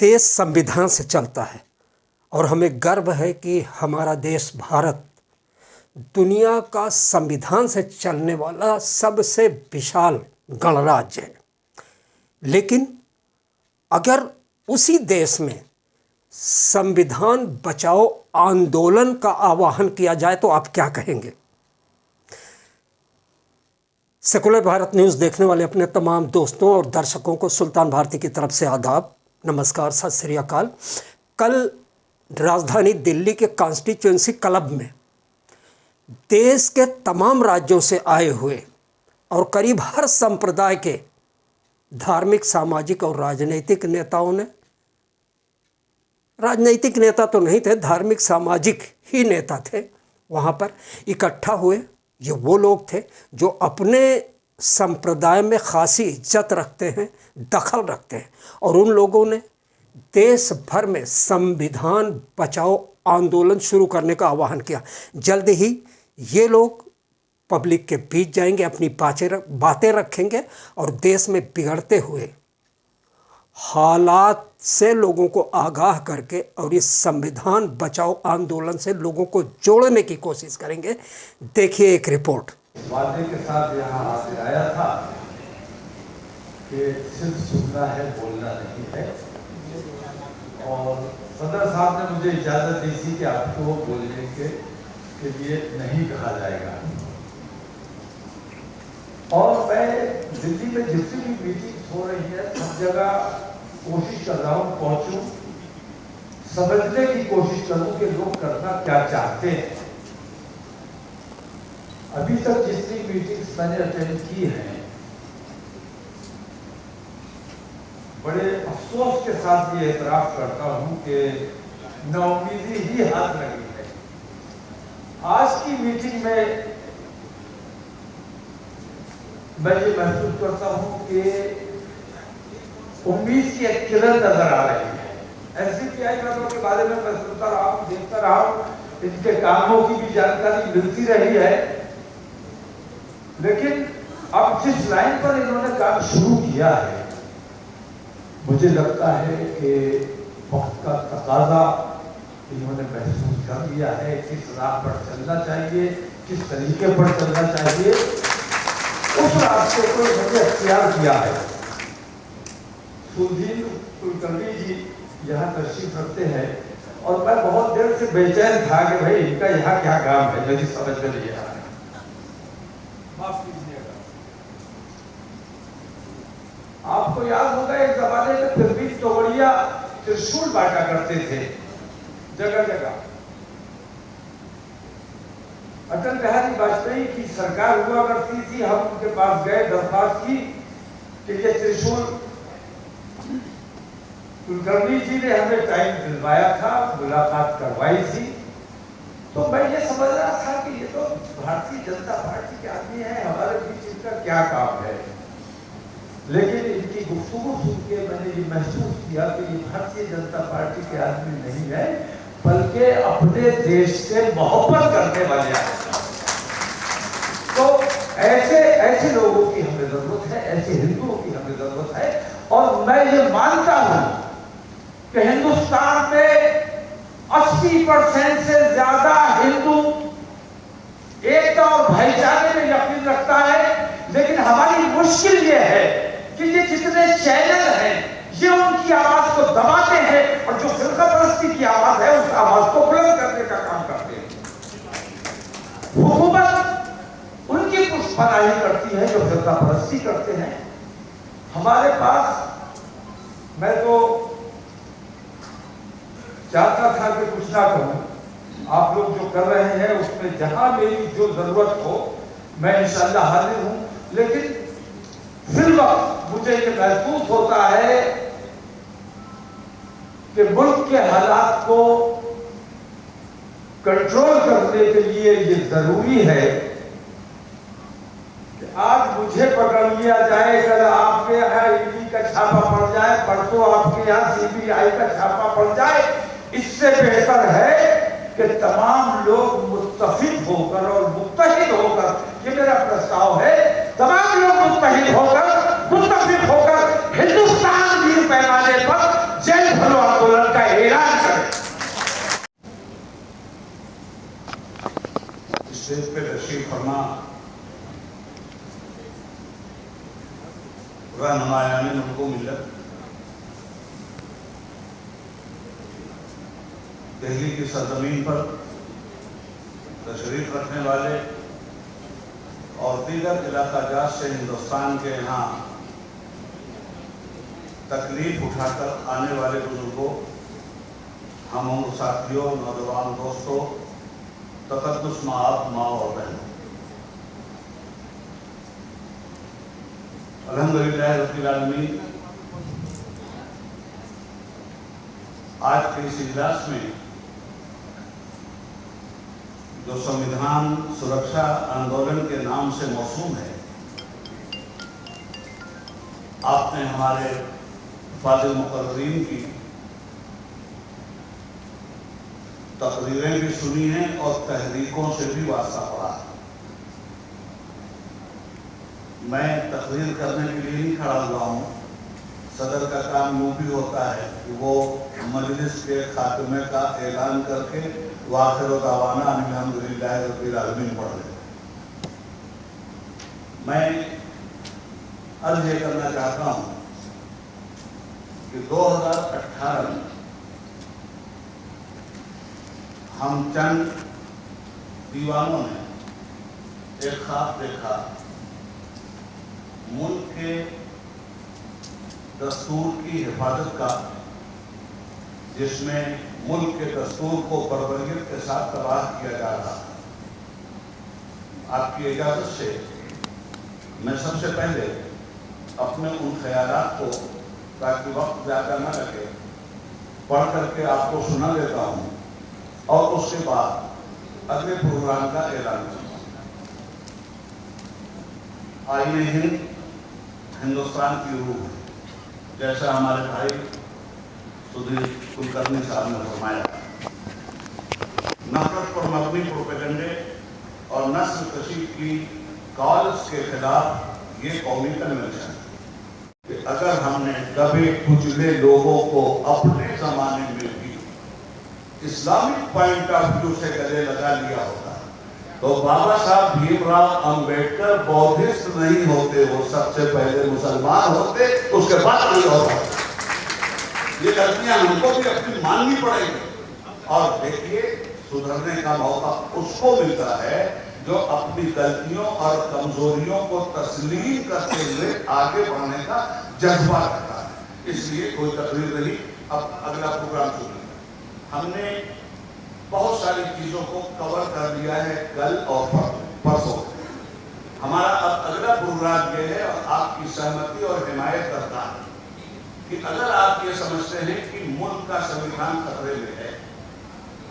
देश संविधान से चलता है और हमें गर्व है कि हमारा देश भारत दुनिया का संविधान से चलने वाला सबसे विशाल गणराज्य है। लेकिन अगर उसी देश में संविधान बचाओ आंदोलन का आह्वान किया जाए तो आप क्या कहेंगे? सेकुलर भारत न्यूज़ देखने वाले अपने तमाम दोस्तों और दर्शकों को सुल्तान भारती की तरफ से आदाब, नमस्कार, सत श्री अकाल। कल राजधानी दिल्ली के कॉन्स्टिट्यूएंसी क्लब में देश के तमाम राज्यों से आए हुए और करीब हर संप्रदाय के धार्मिक, सामाजिक और राजनीतिक नेताओं ने, राजनीतिक नेता तो नहीं थे, धार्मिक सामाजिक ही नेता थे, वहाँ पर इकट्ठा हुए। ये वो लोग थे जो अपने संप्रदाय में खासी इज्जत रखते हैं, दखल रखते हैं, और उन लोगों ने देश भर में संविधान बचाओ आंदोलन शुरू करने का आह्वान किया। जल्द ही ये लोग पब्लिक के बीच जाएंगे, अपनी बातें रखेंगे और देश में बिगड़ते हुए हालात से लोगों को आगाह करके और इस संविधान बचाओ आंदोलन से लोगों को जोड़ने की कोशिश करेंगे। देखिए एक रिपोर्ट। वादे के साथ यहाँ हाजिर आया था कि सिर्फ सुनना है, बोलना नहीं है, और सदर साहब ने मुझे इजाजत दी थी कि आपको बोलने के लिए नहीं कहा जाएगा। और मैं दिल्ली में जितनी भी मीटिंग हो रही है सब जगह कोशिश कर रहा हूँ पहुंचूं, समझने की कोशिश करूं कि लोग करना क्या चाहते हैं। अभी तक जितनी मीटिंग्स मैंने अटेंड की हैं, बड़े अफसोस के साथ ये एतराफ करता हूं कि नाउम्मीदी ही हाथ लगी है। आज की मीटिंग में मैं ये महसूस करता हूं कि उम्मीद की एक किरण नजर आ रही है। एनसीपीआई के बारे में मैं सुनता रहा हूं, देखता रहा हूं, इनके कामों की भी जानकारी मिलती रही है, लेकिन अब जिस लाइन पर इन्होंने काम शुरू किया है, मुझे लगता है कि वक्त का तकाजा इन्होंने महसूस कर लिया है। किस राह पर चलना चाहिए, किस तरीके पर चलना चाहिए, उस रास्ते को इन्होंने अख्तियार किया है। सुधीर कुलकर्णी जी यहाँ तशरीफ रखते हैं और मैं बहुत देर से बेचैन था कि भाई इनका यहाँ क्या काम है, मेरी समझ में नहीं आ रहा है, माफ कीजिएगा। आपको याद होगा एक जमाने में फिर भी तोड़िया त्रिशूल बांटा करते थे जगह जगह। अटल बिहारी वाजपेयी की सरकार हुआ करती थी, हम उनके पास गए, दरख्वास्त की कि ये त्रिशूल, कुलकर्णी जी ने हमें टाइम दिलवाया था, मुलाकात करवाई थी, तो मैं ये समझ रहा था कि ये तो भारतीय जनता पार्टी के आदमी हैं, हमारे बीच इनका क्या काम है। लेकिन इनकी गुफ्तगू सुन के मैंने ये महसूस किया कि ये भारतीय जनता पार्टी के आदमी नहीं है, बल्कि अपने देश से मोहब्बत करने वाले आदमी। तो ऐसे लोगों की हमें जरूरत है, ऐसे हिंदुओं की हमें जरूरत है। और मैं ये मानता हूं कि हिंदुस्तान में 80% से ज्यादा हिंदू एकता और भाईचारे में यकीन रखता है, लेकिन हमारी मुश्किल ये है कि ये जितने चैनल हैं ये उनकी आवाज को दबाते हैं और जो फिरकापरस्ती की आवाज है उस आवाज को बुलंद करने का काम करते हैं। हुकूमत उनकी पुष्पनाही करती है जो फिरकापरस्ती करते हैं। हमारे पास, मैं तो चाहता था कि कुछ ना कहूं, आप लोग जो कर रहे हैं उसमें जहां मेरी जो जरूरत हो मैं इंशाअल्लाह हाजिर हूं, लेकिन फिर वक्त मुझे ये महसूस होता है कि मुल्क के हालात को कंट्रोल करने के लिए ये जरूरी है कि आज मुझे पकड़ लिया जाए, कल आपके यहाँ ईडी का छापा पड़ जाए, परसों आपके यहाँ सीबीआई का छापा पड़ जाए। इससे बेहतर है कि तमाम लोग मुत्तफिक होकर और मुत्तहिद होकर, ये मेरा प्रस्ताव है, तमाम लोग मुत्तफिक होकर हिंदुस्तान की पैमाने पर जेल भरो रहनुमायान उनको मिलत, दिल्ली की सरजमीन पर तशरीफ रखने वाले और दीगर इलाकाजात से हिंदुस्तान के यहाँ तकलीफ उठाकर आने वाले बुजुर्गों, हम उम्र साथियों, नौजवान दोस्तों, तकद्दुस माँ और बहनों, अल्हम्दुलिल्लाह रब्बिल आलमीन, आज के इस इजलास में जो संविधान सुरक्षा आंदोलन के नाम से मौसूम है, आपने हमारे फाजिल मुकर्ररीन की तकरीरें भी सुनी हैं और तहरीकों से भी वास्ता पड़ा है। मैं तकरीर करने के लिए नहीं खड़ा हुआ हूँ। सदर का काम यूँ भी होता है कि वो मजलिस के खात्मे का ऐलान करके वाखिर दावाना अल्हम्दुलिल्लाह रब्बिल आलमीन पढ़ ले। मैं अर्ज ये करना चाहता हूँ कि 2018 में हम चंद दीवानों ने एक ख्वाब देखा, मुल्क के दस्तूर की हिफाजत का, जिसमें मुल्क के दस्तूर को बर्बरियत के साथ तबाह किया जा रहा है। आपकी इजाज़त से मैं सबसे पहले अपने उन ख्यालात को, ताकि वक्त ज़्यादा न लगे, पढ़ करके आपको सुना देता हूँ और उसके बाद अगले प्रोग्राम का ऐलान करूँगा। आईने हिंद हिंदुस्तान की रूह है, जैसा हमारे भाई सुधीर कुलकर्णी साहब ने फरमाया। नफरत पर मबनी प्रोपेगेंडे और नस्ल कशी की कॉल्स के खिलाफ ये कौमी कन्वेंशन कि अगर हमने दबे कुचले लोगों को अपने जमाने में भी इस्लामिक पॉइंट ऑफ व्यू से गले लगा लिया होता तो बाबा साहब भीमराव अंबेडकर बौद्धिस्ट नहीं होते, वो सबसे पहले मुसलमान होते, उसके बाद नहीं होता। ये गलतियां हमको भी अपनी माननी पड़ेगी। और देखिए, सुधरने का मौका उसको मिलता है जो अपनी गलतियों और कमजोरियों को तस्लीम करते हुए आगे बढ़ने का जज्बा रखता है। इसलिए कोई तकरीर नहीं, अब अगला प्रोग्राम सुनिए। हमने बहुत सारी चीजों को कवर कर लिया है कल और परसों। हमारा अब अगला प्रोग्राम ये है, और आपकी सहमति और हिमायत करता है कि अगर आप ये समझते हैं कि मुल्क का संविधान खतरे में है,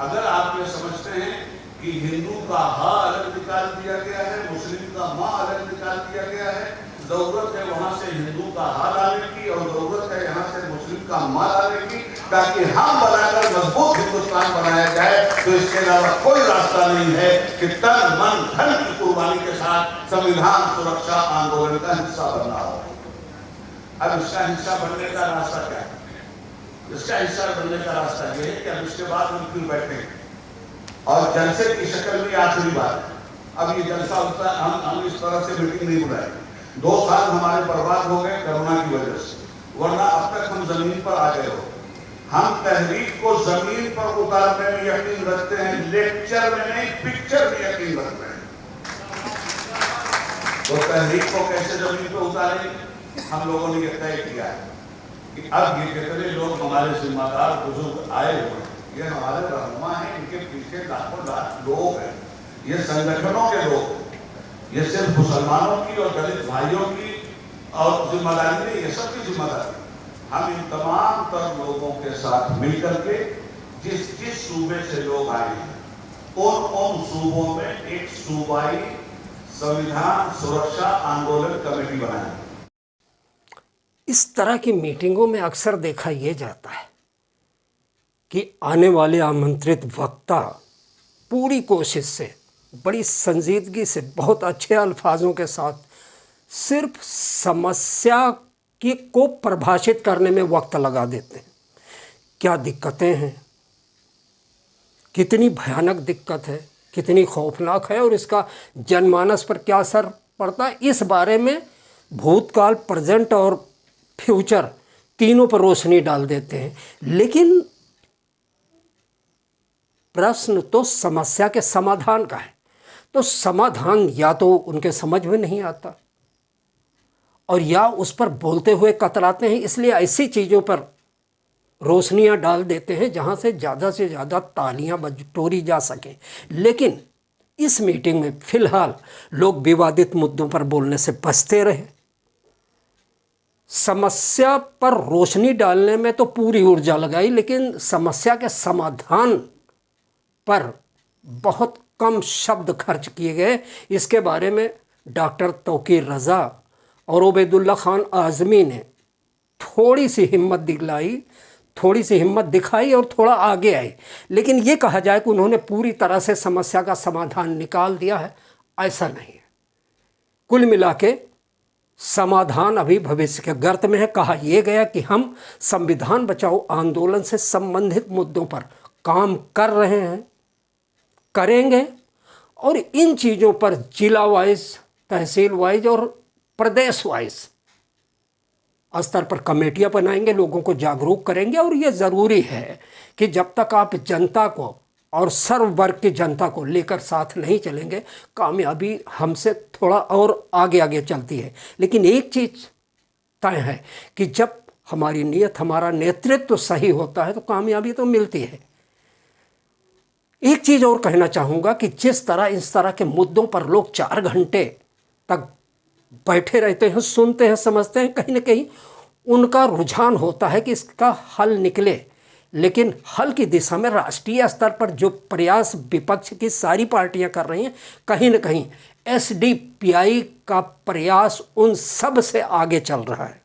अगर आप ये समझते हैं कि हिंदू का हा अलग निकाल दिया गया है, मुस्लिम का माँ अलग निकाल दिया गया है, जरूरत है वहां से हिंदू का हा लाने की और जरूरत है यहाँ से मुस्लिम का माँ लाने की, ताकि हम बनाकर मजबूत हिंदुस्तान बनाया जाए, तो इसके अलावा कोई रास्ता नहीं है कि तन मन धन की कुर्बानी के साथ संविधान सुरक्षा आंदोलन का हिस्सा बनना हो। अब इसका हिस्सा बनने का रास्ता क्या है? इसका हिस्सा बनने का रास्ता यह है कि अब इसके बाद हम क्यों बैठे और जलसे की शक्ल में आखिरी बात, अब ये जलसा होता है, हम इस तरह से मीटिंग नहीं बुलाए। 2 साल हमारे बर्बाद हो गए कोरोना की वजह से, वरना अब तक हम जमीन पर आ गए हो। हम तहरीक को जमीन पर उतारने में यकीन रखते हैं, लेक्चर में नहीं, पिक्चर में यकीन रखते हैं। तो तहरीक को कैसे जमीन पर उतारेंगे, हम लोगों ने यह तय किया है कि अब ये जितने लोग हमारे जिम्मेदार बुजुर्ग आए हुए, ये हमारे रहनुमा हैं, इनके पीछे लाखों लाख लोग हैं, ये संगठनों के लोग, ये सिर्फ मुसलमानों की और दलित भाइयों की और जिम्मेदारी नहीं, ये सबकी जिम्मेदारी। हम इन तमाम तर लोगों के साथ मिलकर के जिस सूबे से लोग आए हैं उन सूबों में एक सूबाई संविधान सुरक्षा आंदोलन कमेटी बनाए। इस तरह की मीटिंगों में अक्सर देखा यह जाता है कि आने वाले आमंत्रित वक्ता पूरी कोशिश से, बड़ी संजीदगी से, बहुत अच्छे अल्फाजों के साथ सिर्फ समस्या को परिभाषित करने में वक्त लगा देते हैं। क्या दिक्कतें हैं, कितनी भयानक दिक्कत है, कितनी खौफनाक है और इसका जनमानस पर क्या असर पड़ता है, इस बारे में भूतकाल, प्रेजेंट और फ्यूचर, तीनों पर रोशनी डाल देते हैं। लेकिन प्रश्न तो समस्या के समाधान का है, तो समाधान या तो उनके समझ में नहीं आता और या उस पर बोलते हुए कतराते हैं, इसलिए ऐसी चीज़ों पर रोशनियां डाल देते हैं जहां से ज़्यादा तालियां बटोरी जा सकें। लेकिन इस मीटिंग में फिलहाल लोग विवादित मुद्दों पर बोलने से बचते रहे। समस्या पर रोशनी डालने में तो पूरी ऊर्जा लगाई, लेकिन समस्या के समाधान पर बहुत कम शब्द खर्च किए गए। इसके बारे में डॉक्टर तौकीर रज़ा और उबैदुल्ला खान आज़मी ने थोड़ी सी हिम्मत दिखाई और थोड़ा आगे आए। लेकिन ये कहा जाए कि उन्होंने पूरी तरह से समस्या का समाधान निकाल दिया है, ऐसा नहीं है। कुल मिला के समाधान अभी भविष्य के गर्त में है। कहा यह गया कि हम संविधान बचाओ आंदोलन से संबंधित मुद्दों पर काम कर रहे हैं, करेंगे, और इन चीज़ों पर जिला वाइज, तहसील वाइज और प्रदेश वाइज स्तर पर कमेटियां बनाएंगे, लोगों को जागरूक करेंगे। और ये ज़रूरी है कि जब तक आप जनता को और सर्व वर्ग की जनता को लेकर साथ नहीं चलेंगे, कामयाबी हमसे थोड़ा और आगे चलती है। लेकिन एक चीज़ तय है कि जब हमारी नीयत, हमारा नेतृत्व सही होता है तो कामयाबी तो मिलती है। एक चीज़ और कहना चाहूँगा कि जिस तरह इस तरह के मुद्दों पर लोग 4 घंटे तक बैठे रहते हैं, सुनते हैं, समझते हैं, कहीं ना कहीं उनका रुझान होता है कि इसका हल निकले। लेकिन हल की दिशा में राष्ट्रीय स्तर पर जो प्रयास विपक्ष की सारी पार्टियां कर रही हैं, कहीं ना कहीं SDPI का प्रयास उन सब से आगे चल रहा है।